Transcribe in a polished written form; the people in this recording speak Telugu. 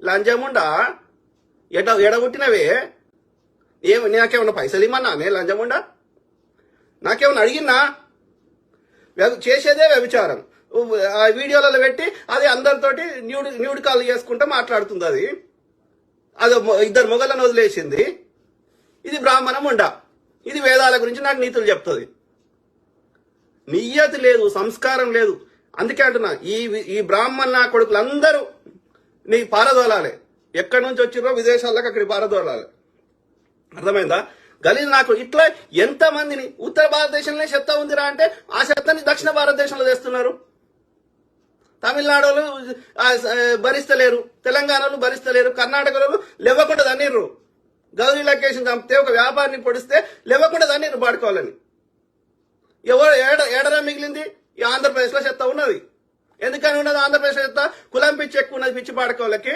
లంజముండా ఎడగొట్టినవే నాకేమన్నా పైసలు ఇమ్మన్నానే లంజముండా? నాకేమన్నా అడిగినా? చేసేదే వ్యభిచారం. ఆ వీడియోలలో పెట్టి అది అందరితోటి న్యూడ్ కాల్ చేసుకుంటూ మాట్లాడుతుంది. అది ఇద్దరు మొగలను వదిలేసింది. ఇది బ్రాహ్మణం ఉండా. ఇది వేదాల గురించి నాకు నీతులు చెప్తుంది. నియ్యత లేదు, సంస్కారం లేదు. అందుకే అంటున్నా, ఈ బ్రాహ్మణ కొడుకులందరూ నీ పారదోలాలి. ఎక్కడి నుంచి వచ్చిరో విదేశాలకు అక్కడికి పారదోలాలి. అర్థమైందా? గలీజ్ నాకు ఇట్లా ఎంతమందిని ఉత్తర భారతదేశంలో చెత్త ఉందిరా అంటే ఆ చెత్తని దక్షిణ భారతదేశంలో తెస్తున్నారు. తమిళనాడు భరిస్తలేరు, తెలంగాణలో భరిస్తలేరు, కర్ణాటకలో లేవకుండా తన్నీర్రు. గౌరీ లొకేషన్ చంపితే ఒక వ్యాపారిని పొడిస్తే లేవకుండా తన్నీరు పాడుకోవాలని. ఏడరా మిగిలింది? ఈ ఆంధ్రప్రదేశ్లో చెత్త ఉన్నది. ఎందుకని ఉన్నది ఆంధ్రప్రదేశ్ చెత్త? కులం పిచ్చి ఎక్కువ ఉన్నది పిచ్చి పాడుకోవాలకి.